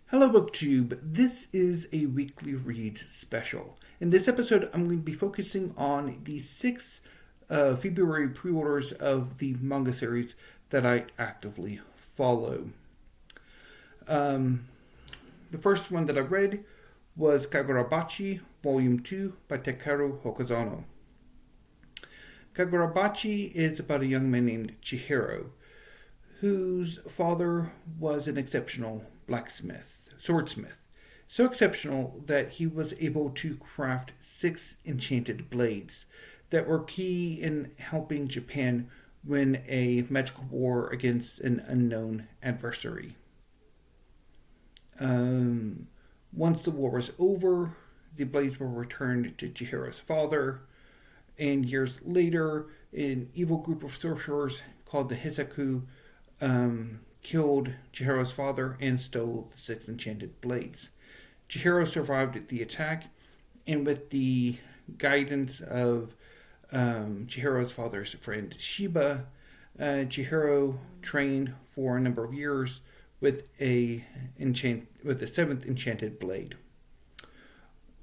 Hello BookTube, this is a weekly reads special. In this episode, I'm going to be focusing on the 6 February pre-orders of the manga series that I actively follow. The first one that I read was Kagurabachi, Volume 2 by Takeru Hokazono. Kagurabachi is about a young man named Chihiro, whose father was an exceptional swordsmith, so exceptional that he was able to craft 6 enchanted blades that were key in helping Japan win a magical war against an unknown adversary. Once the war was over, the blades were returned to Chihiro's father, and years later, an evil group of sorcerers called the Hisaku killed Chihiro's father and stole the 6 enchanted blades. Chihiro survived the attack, and with the guidance of Chihiro's father's friend Shiba, Chihiro trained for a number of years with the 7th enchanted blade,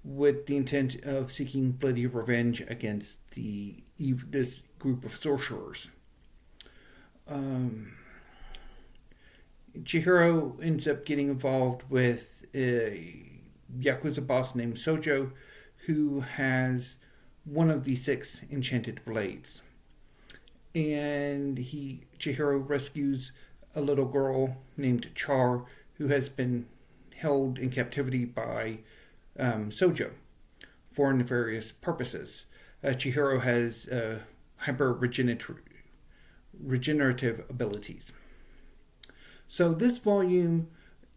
with the intent of seeking bloody revenge against this group of sorcerers. Chihiro ends up getting involved with a Yakuza boss named Sojo, who has one of the 6 enchanted blades. And Chihiro rescues a little girl named Char, who has been held in captivity by Sojo for nefarious purposes. Chihiro has hyper regenerative abilities. So this volume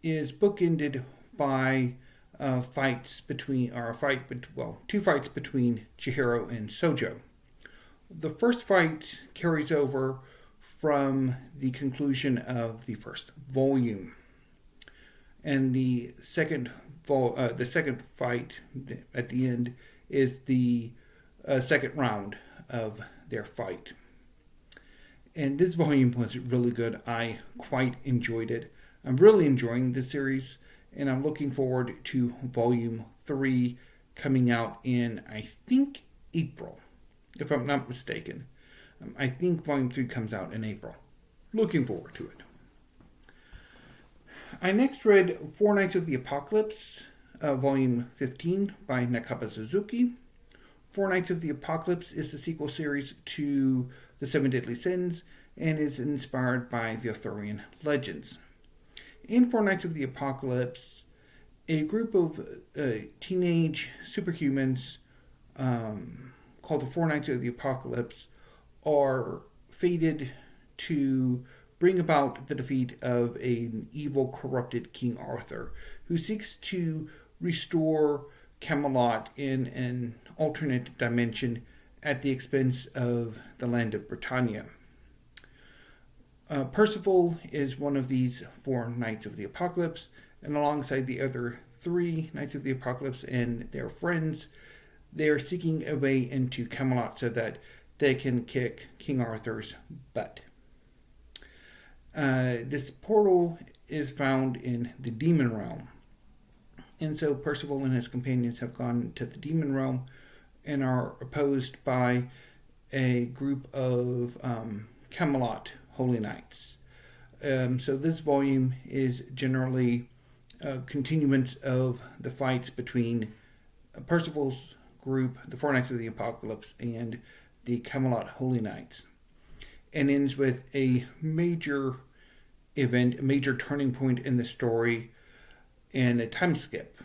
is bookended by two fights between Chihiro and Sojo. The first fight carries over from the conclusion of the first volume, and the second fight at the end is the second round of their fight. And this volume was really good. I quite enjoyed it. I'm really enjoying this series, and I'm looking forward to Volume 3 coming out in, I think, April, if I'm not mistaken. I think Volume 3 comes out in April. Looking forward to it. I next read Four Knights of the Apocalypse, Volume 15 by Nakaba Suzuki. Four Knights of the Apocalypse is the sequel series to The 7 Deadly Sins and is inspired by the Arthurian legends. In Four Knights of the Apocalypse, a group of teenage superhumans called the Four Knights of the Apocalypse are fated to bring about the defeat of an evil, corrupted King Arthur, who seeks to restore Camelot in an alternate dimension at the expense of the land of Britannia. Percival is one of these 4 Knights of the Apocalypse, and alongside the other 3 Knights of the Apocalypse and their friends, they are seeking a way into Camelot so that they can kick King Arthur's butt. This portal is found in the Demon Realm, and so Percival and his companions have gone to the Demon Realm and are opposed by a group of Camelot Holy Knights. So this volume is generally a continuance of the fights between Percival's group, the Four Knights of the Apocalypse, and the Camelot Holy Knights, and ends with a major event, a major turning point in the story, and a time skip,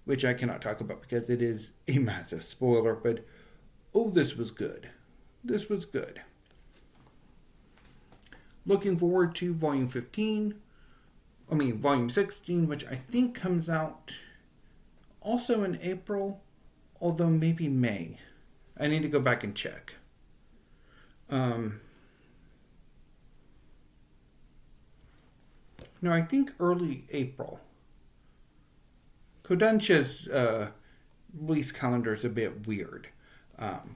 which I cannot talk about because it is a massive spoiler, but this was good. This was good. Looking forward to Volume 16, which I think comes out also in April, although maybe May. I need to go back and check. No, I think early April. Kodansha's release calendar is a bit weird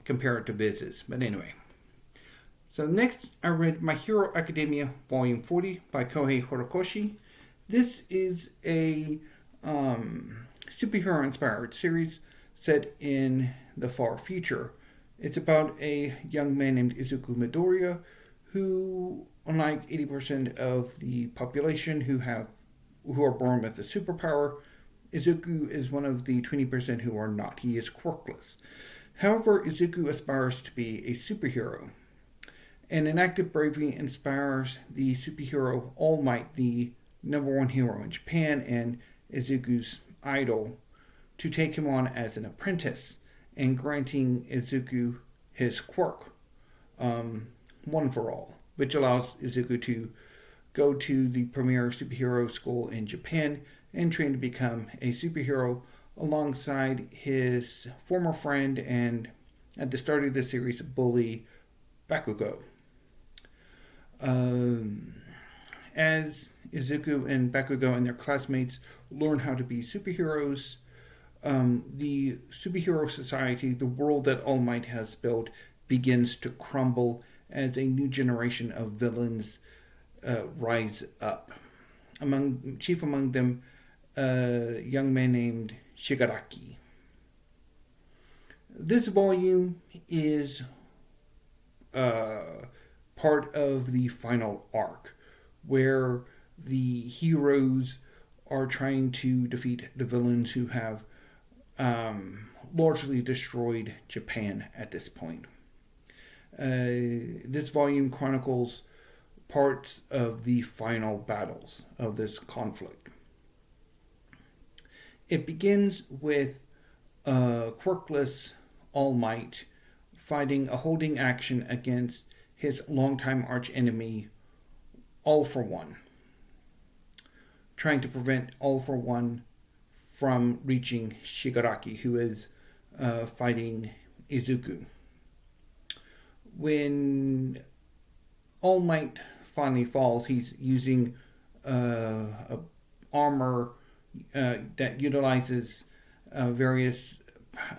compared to Viz's, but anyway. So next I read My Hero Academia Volume 40 by Kohei Horikoshi. This is a superhero-inspired series set in the far future. It's about a young man named Izuku Midoriya who, unlike 80% of the population who are born with a superpower, Izuku is one of the 20% who are not. He is quirkless. However, Izuku aspires to be a superhero, and an act of bravery inspires the superhero All Might, the number one hero in Japan and Izuku's idol, to take him on as an apprentice, and granting Izuku his quirk, One for All, which allows Izuku to go to the premier superhero school in Japan and train to become a superhero alongside his former friend and, at the start of the series, bully Bakugo. As Izuku and Bakugo and their classmates learn how to be superheroes, the superhero society, the world that All Might has built, begins to crumble as a new generation of villains rise up. Chief among them, a young man named Shigaraki. This volume is part of the final arc, where the heroes are trying to defeat the villains who have largely destroyed Japan at this point. This volume chronicles parts of the final battles of this conflict. It begins with quirkless All Might fighting a holding action against his longtime archenemy, All for One, trying to prevent All for One from reaching Shigaraki, who is fighting Izuku. When All Might finally falls, he's using a armor that utilizes various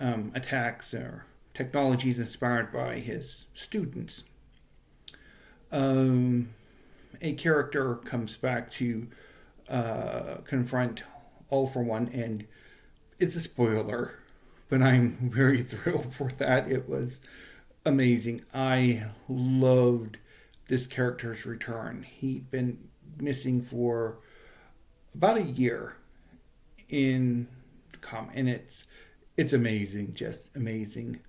attacks or technologies inspired by his students. A character comes back to confront All for One, and it's a spoiler, but I'm very thrilled for that. It was amazing. I loved this character's return. He'd been missing for about a year in and it's amazing, just amazing.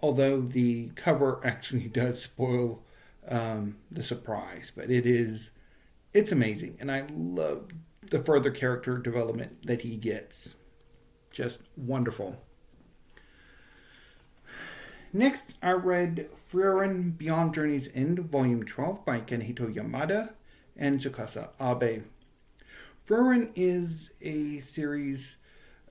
Although the cover actually does spoil the surprise, but it's amazing, and I love the further character development that he gets. Just wonderful. Next, I read Frieren Beyond Journey's End, Volume 12 by Kanehito Yamada and Tsukasa Abe. Frieren is a series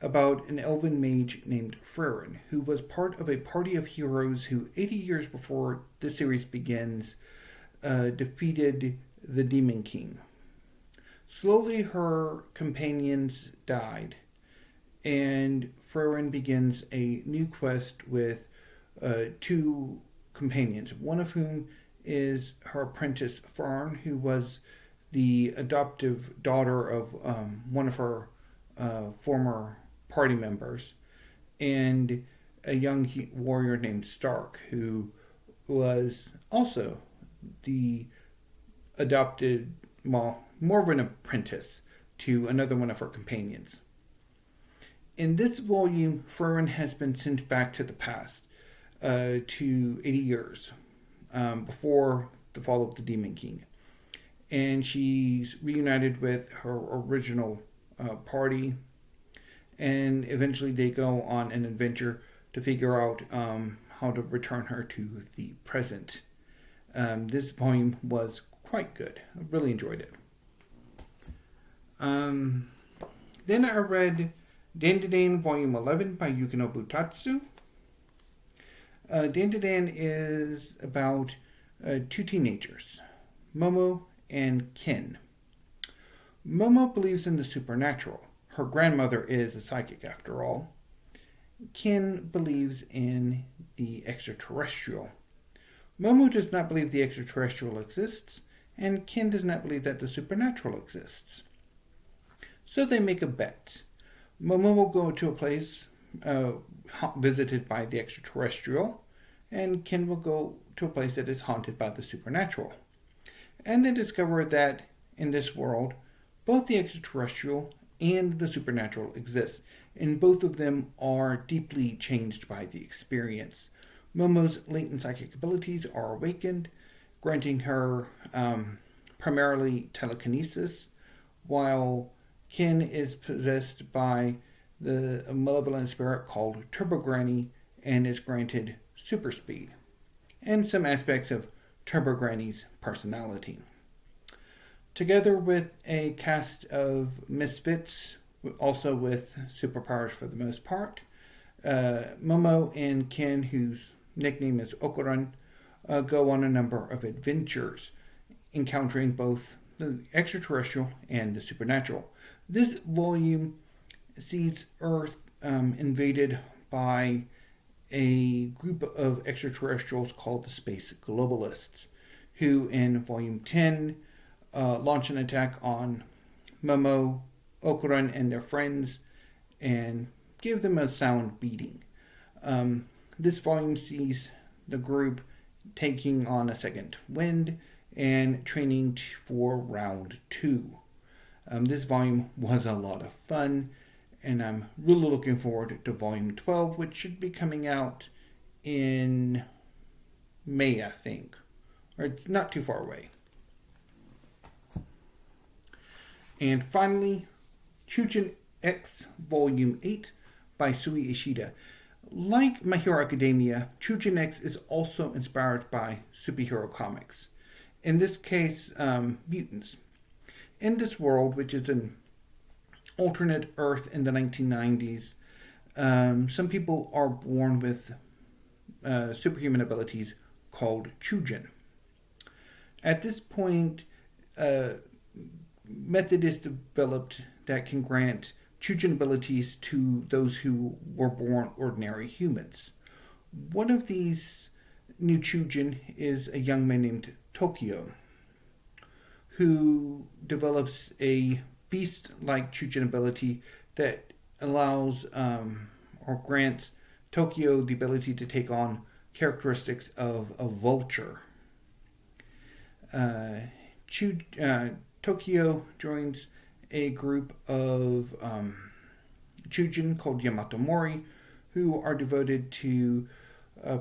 about an elven mage named Frieren, who was part of a party of heroes who, 80 years before this series begins, defeated the Demon King. Slowly, her companions died, and Frieren begins a new quest with two companions, one of whom is her apprentice Frieren, who was the adoptive daughter of one of her former party members, and a young warrior named Stark, who was also the adopted, well, more of an apprentice to another one of her companions. In this volume, Frieren has been sent back to the past, to 80 years before the fall of the Demon King. And she's reunited with her original party, and eventually they go on an adventure to figure out how to return her to the present. This volume was quite good. I really enjoyed it. Then I read DanDaDan Volume 11 by Yukinobu Tatsu. DanDaDan is about two teenagers, Momo and Ken. Momo believes in the supernatural. Her grandmother is a psychic, after all. Ken believes in the extraterrestrial. Momo does not believe the extraterrestrial exists, and Ken does not believe that the supernatural exists. So they make a bet. Momo will go to a place visited by the extraterrestrial, and Ken will go to a place that is haunted by the supernatural. And they discover that in this world, both the extraterrestrial and the supernatural exist, and both of them are deeply changed by the experience. Momo's latent psychic abilities are awakened, granting her primarily telekinesis, while Ken is possessed by the malevolent spirit called Turbo Granny and is granted super speed, and some aspects of Turbo Granny's personality. Together with a cast of misfits, also with superpowers for the most part, Momo and Ken, whose nickname is Okuran, go on a number of adventures, encountering both the extraterrestrial and the supernatural. This volume sees Earth invaded by a group of extraterrestrials called the Space Globalists, who in Volume 10 launch an attack on Momo, Okuran, and their friends and give them a sound beating. This volume sees the group taking on a second wind and training for round 2. This volume was a lot of fun, and I'm really looking forward to volume 12, which should be coming out in May, I think. Or it's not too far away. And finally, Choujin X Volume 8 by Sui Ishida. Like My Hero Academia, Choujin X is also inspired by superhero comics. In this case, mutants. In this world, which is an alternate Earth in the 1990s, some people are born with superhuman abilities called Choujin. At this point, method is developed that can grant Choujin abilities to those who were born ordinary humans. One of these new Choujin is a young man named Tokyo, who develops a beast-like Choujin ability that allows or grants Tokyo the ability to take on characteristics of a vulture. Tokyo joins a group of Choujin called Yamato Mori, who are devoted to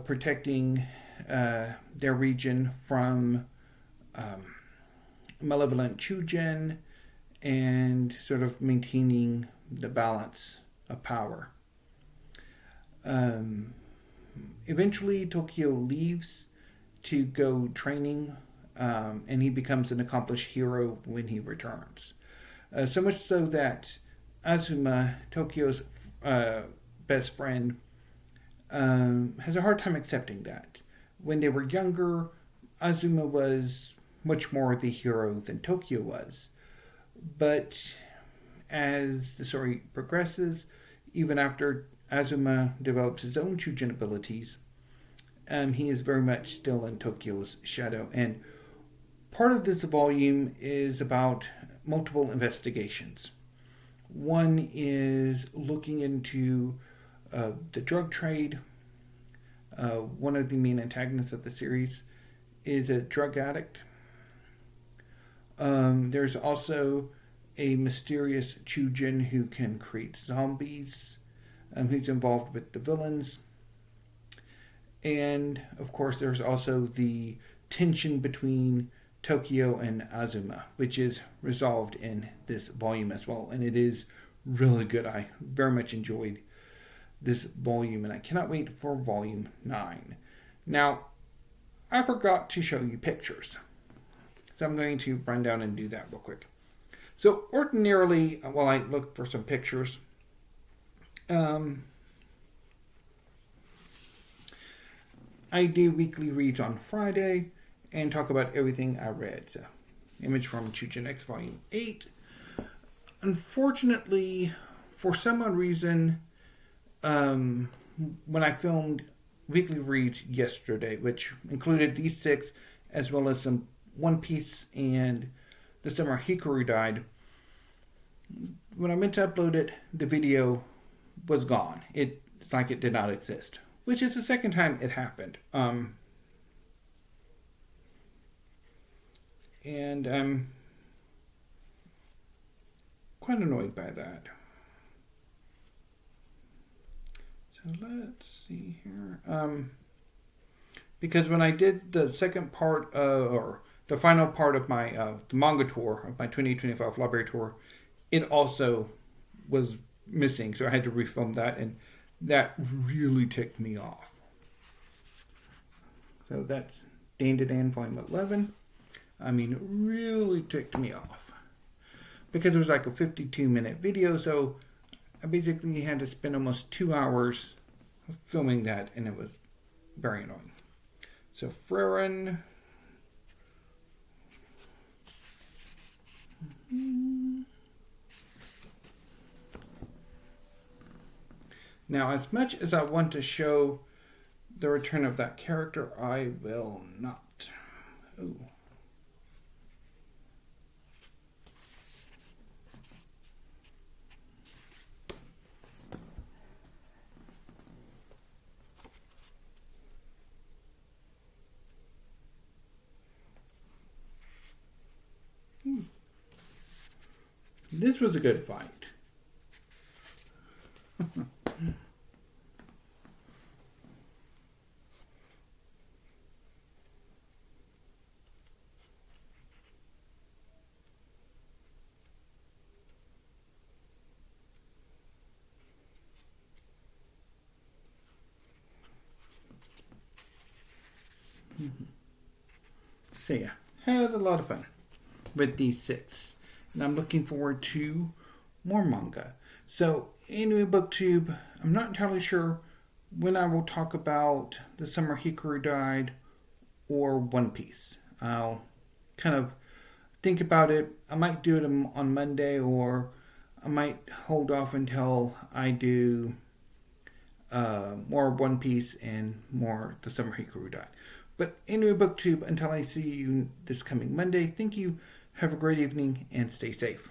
protecting their region from malevolent Choujin and sort of maintaining the balance of power. Eventually, Tokyo leaves to go training, and he becomes an accomplished hero when he returns. So much so that Azuma, Tokyo's best friend, has a hard time accepting that. When they were younger, Azuma was much more the hero than Tokyo was. But as the story progresses, even after Azuma develops his own Choujin abilities, he is very much still in Tokyo's shadow. And part of this volume is about multiple investigations. One is looking into the drug trade. One of the main antagonists of the series is a drug addict. There's also a mysterious Choujin who can create zombies, who's involved with the villains. And, of course, there's also the tension between Tokyo and Azuma, which is resolved in this volume as well. And it is really good. I very much enjoyed this volume, and I cannot wait for volume 9. Now, I forgot to show you pictures, so I'm going to run down and do that real quick. So ordinarily, while I look for some pictures, I do weekly reads on Friday and talk about everything I read. So, image from Choujin X Volume 8. Unfortunately, for some odd reason, when I filmed weekly reads yesterday, which included these 6, as well as some One Piece and The Summer Hikaru Died, when I went to upload it, the video was gone. It's like it did not exist, which is the second time it happened. And I'm quite annoyed by that. So let's see here. Because when I did the second part, or the final part of my the manga tour, of my 2025 library tour, it also was missing. So I had to refilm that, and that really ticked me off. So that's DanDaDan Volume 11. I mean, it really ticked me off. Because it was like a 52-minute video, so I basically had to spend almost 2 hours filming that, and it was very annoying. So Frieren. Now, as much as I want to show the return of that character, I will not. Ooh. This was a good fight. So yeah, had a lot of fun with these 6. And I'm looking forward to more manga. So anyway, BookTube, I'm not entirely sure when I will talk about The Summer Hikaru Died or One Piece. I'll kind of think about it. I might do it on Monday, or I might hold off until I do more One Piece and more The Summer Hikaru Died. But anyway, BookTube, until I see you this coming Monday, thank you. Have a great evening and stay safe.